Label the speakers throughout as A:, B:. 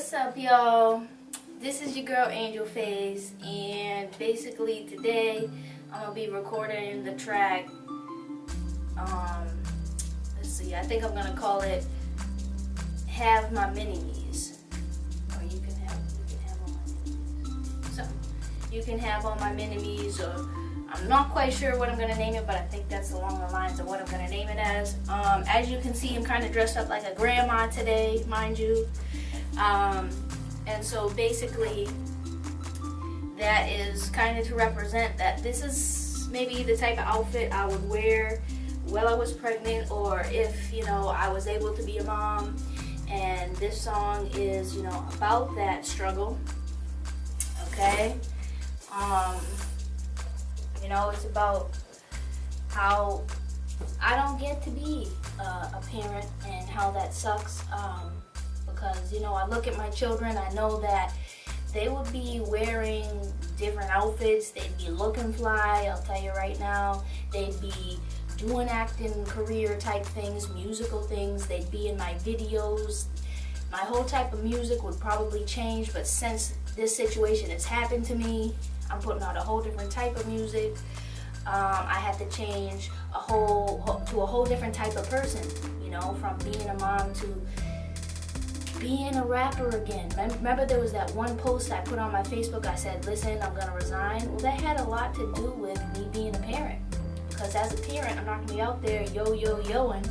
A: What's up, y'all? This is your girl Aynjewl Faycc, and basically today I'm gonna be recording the track. Let's see. I think I'm gonna call it "Have My Mini-Me's," or you can have all my mini-me's. So you can have all my mini-me's, or I'm not quite sure what I'm gonna name it, but I think that's along the lines of what I'm gonna name it as. As you can see, I'm kind of dressed up like a grandma today, mind you. And so basically that is kind of to represent that this is maybe the type of outfit I would wear while I was pregnant, or if, I was able to be a mom. And this song is, about that struggle. Okay? It's about how I don't get to be a parent and how that sucks. Because, I look at my children, I know that they would be wearing different outfits, they'd be looking fly, I'll tell you right now. They'd be doing acting career type things, musical things, they'd be in my videos. My whole type of music would probably change, but since this situation has happened to me, I'm putting out a whole different type of music. I had to change to a whole different type of person, from being a mom to being a rapper again. Remember there was that one post I put on my Facebook, I said, listen, I'm gonna resign. Well, that had a lot to do with me being a parent. Because as a parent, I'm not gonna be out there yo-yo-yoing.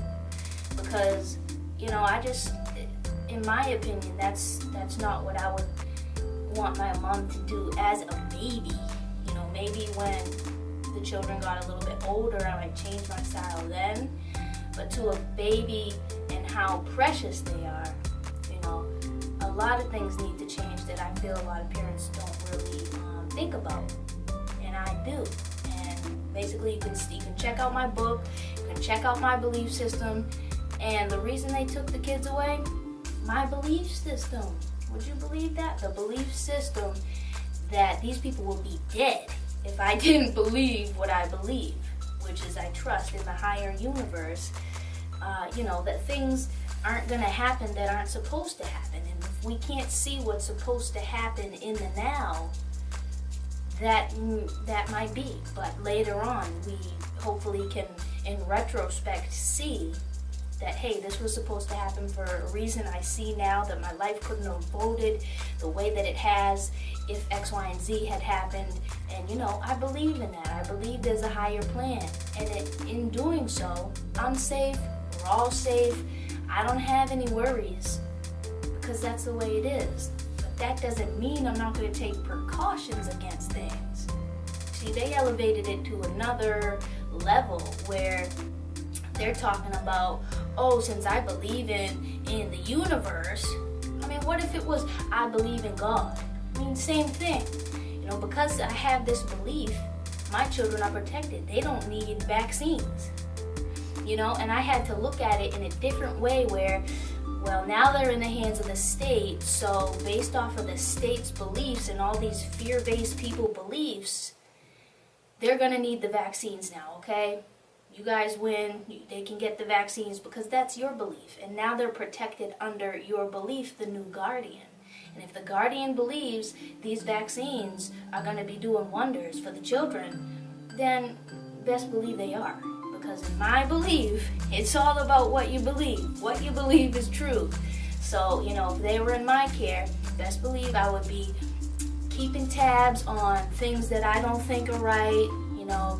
A: Because, I just, in my opinion, that's not what I would want my mom to do as a baby. Maybe when the children got a little bit older, I might change my style then. But to a baby and how precious they are, a lot of things need to change that I feel a lot of parents don't really think about, and I do. And basically, you can check out my book, you can check out my belief system, and the reason they took the kids away, my belief system. Would you believe that? The belief system that these people would be dead if I didn't believe what I believe, which is I trust in the higher universe, that things aren't going to happen that aren't supposed to happen. And if we can't see what's supposed to happen in the now, that might be. But later on, we hopefully can, in retrospect, see that, hey, this was supposed to happen for a reason. I see now that my life couldn't have unfolded the way that it has if X, Y, and Z had happened. And, I believe in that. I believe there's a higher plan. And in doing so, I'm safe. We're all safe. I don't have any worries because that's the way it is. But that doesn't mean I'm not going to take precautions against things. See, they elevated it to another level where they're talking about, since I believe in the universe, what if it was I believe in God? Same thing. Because I have this belief, my children are protected. They don't need vaccines. And I had to look at it in a different way where, well, now they're in the hands of the state, so based off of the state's beliefs and all these fear-based people beliefs, they're going to need the vaccines now, okay? You guys win, they can get the vaccines because that's your belief. And now they're protected under your belief, the new guardian. And if the guardian believes these vaccines are going to be doing wonders for the children, then best believe they are. Because in my belief, it's all about what you believe. What you believe is true. So, if they were in my care, best believe I would be keeping tabs on things that I don't think are right.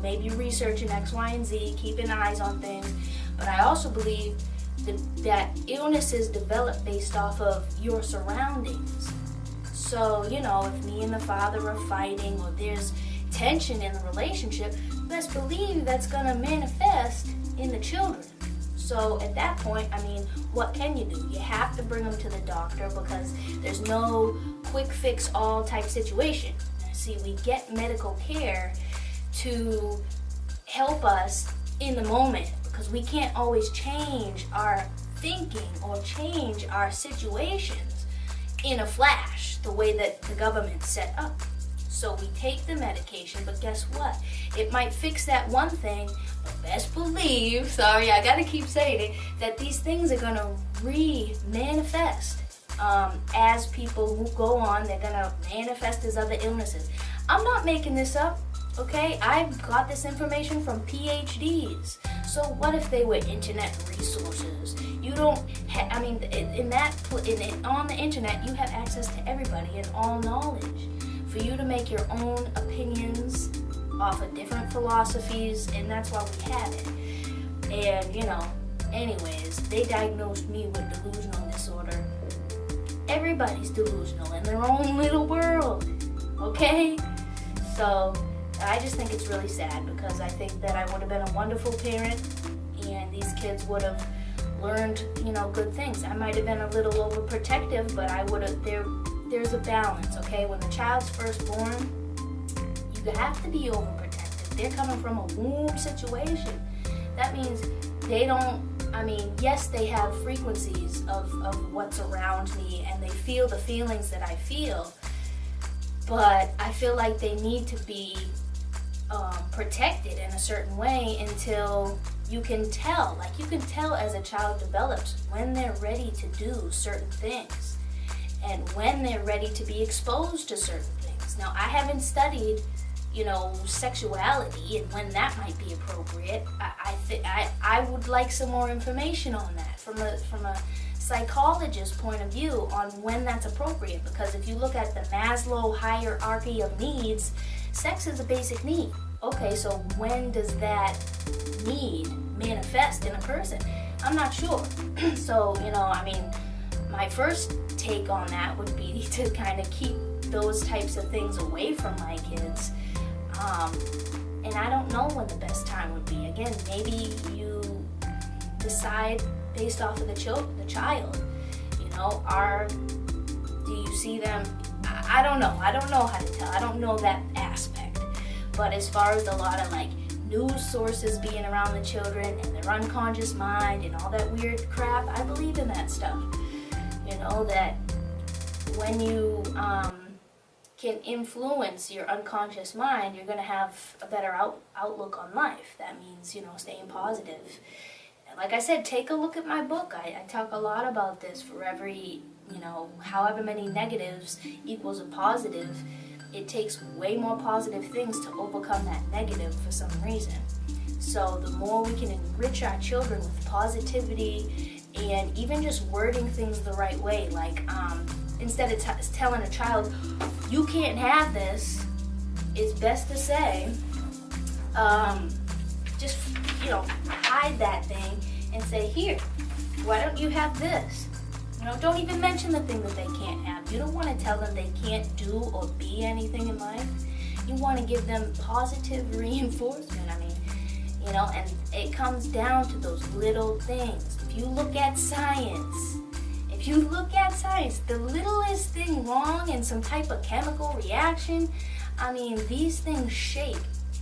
A: Maybe researching X, Y, and Z, keeping eyes on things. But I also believe that illnesses develop based off of your surroundings. So, if me and the father are fighting or there's tension in the relationship, best believe that's going to manifest in the children. So at that point, what can you do? You have to bring them to the doctor because there's no quick fix all type situation. See, we get medical care to help us in the moment because we can't always change our thinking or change our situations in a flash the way that the government's set up. So we take the medication, but guess what? It might fix that one thing, but best believe, sorry, I gotta keep saying it, that these things are gonna re-manifest as people who go on, they're gonna manifest as other illnesses. I'm not making this up, okay? I've got this information from PhDs. So what if they were internet resources? You don't, I mean, on the internet, you have access to everybody and all knowledge. For you to make your own opinions off of different philosophies, and that's why we have it. And, anyways, they diagnosed me with delusional disorder. Everybody's delusional in their own little world, okay? So I just think it's really sad, because I think that I would have been a wonderful parent, and these kids would have learned, good things. I might have been a little overprotective, but I would have, there's a balance, okay? When the child's first born, you have to be overprotective. They're coming from a womb situation. That means they don't, yes, they have frequencies of what's around me, and they feel the feelings that I feel, but I feel like they need to be protected in a certain way until you can tell. Like, you can tell as a child develops when they're ready to do certain things and when they're ready to be exposed to certain things. Now, I haven't studied sexuality and when that might be appropriate. I would like some more information on that from a psychologist's point of view on when that's appropriate, because if you look at the Maslow hierarchy of needs, sex is a basic need. Okay, so when does that need manifest in a person? I'm not sure. So, my first take on that would be to kind of keep those types of things away from my kids. And I don't know when the best time would be. Again, maybe you decide based off of the child. Do you see them? I don't know. I don't know how to tell. I don't know that aspect. But as far as a lot of news sources being around the children and their unconscious mind and all that weird crap, I believe in that stuff. That when you can influence your unconscious mind, you're going to have a better outlook on life. That means, staying positive. And like I said, take a look at my book. I talk a lot about this. For every, however many negatives equals a positive, it takes way more positive things to overcome that negative for some reason. So the more we can enrich our children with positivity and even just wording things the right way, instead of telling a child, you can't have this, it's best to say, just, hide that thing and say, here, why don't you have this? Don't even mention the thing that they can't have. You don't want to tell them they can't do or be anything in life. You want to give them positive reinforcement. And it comes down to those little things. If you look at science, the littlest thing wrong in some type of chemical reaction, these things shape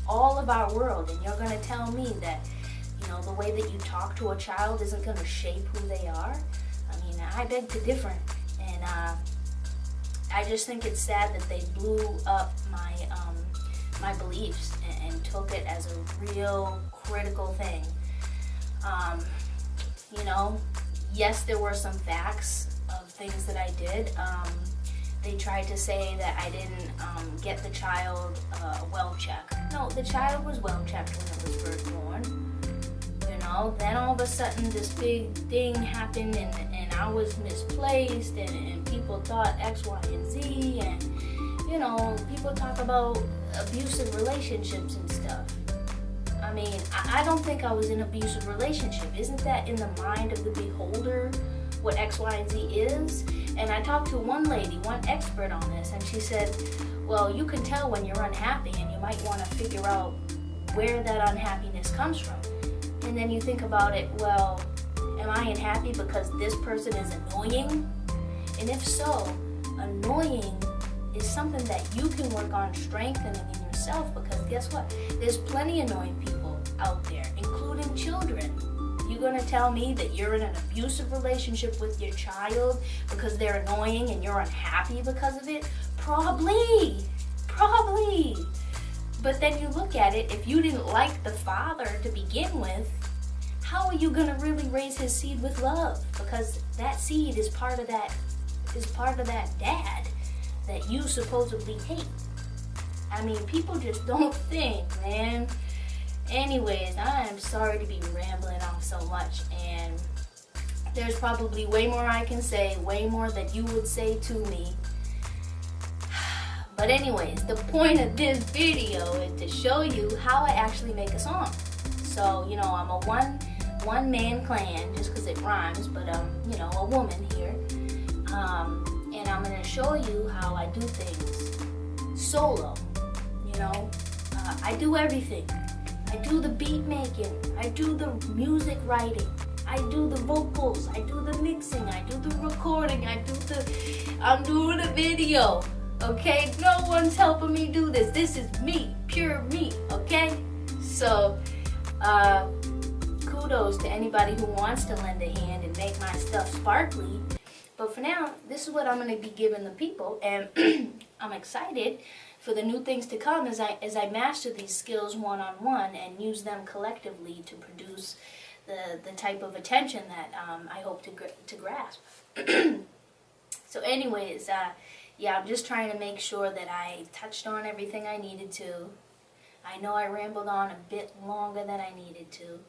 A: all of our world. And you're going to tell me that, the way that you talk to a child isn't going to shape who they are? I beg to differ. And I just think it's sad that they blew up my beliefs and took it as a real critical thing. Yes, there were some facts of things that I did. They tried to say that I didn't get the child well checked. No, the child was well checked when it was first born. Then all of a sudden this big thing happened and I was misplaced and people thought X, Y, and Z, and people talk about abusive relationships and stuff. I don't think I was in an abusive relationship. Isn't that in the mind of the beholder what X, Y, and Z is? And I talked to one lady, one expert on this, and she said, well, you can tell when you're unhappy and you might want to figure out where that unhappiness comes from. And then you think about it, well, am I unhappy because this person is annoying? And if so, annoying is something that you can work on strengthening in yourself, because guess what? There's plenty of annoying people out there, including children. You're going to tell me that you're in an abusive relationship with your child because they're annoying and you're unhappy because of it? Probably. But then you look at it, if you didn't like the father to begin with, how are you going to really raise his seed with love? Because that seed is part of that is part of that dad that you supposedly hate. I mean, people just don't think, man. Anyways, I am sorry to be rambling on so much, and there's probably way more I can say, way more that you would say to me. But anyways, the point of this video is to show you how I actually make a song. So, you know, I'm a one-man clan, just because it rhymes, but you know, a woman here. And I'm going to show you how I do things solo, you know. I do everything. I do the beat making, I do the music writing, I do the vocals, I do the mixing, I do the recording, I'm doing a video, okay? No one's helping me do this. This is me, pure me, okay? So, kudos to anybody who wants to lend a hand and make my stuff sparkly. But for now, this is what I'm going to be giving the people, and I'm excited for the new things to come as I master these skills one-on-one and use them collectively to produce the type of attention that I hope to grasp. So anyways, yeah, I'm just trying to make sure that I touched on everything I needed to. I know I rambled on a bit longer than I needed to,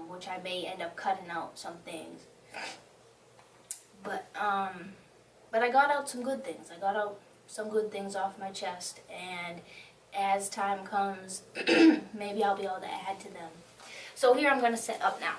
A: which I may end up cutting out some things. But I got out some good things. I got out some good things off my chest, and as time comes, maybe I'll be able to add to them. So here I'm going to set up now.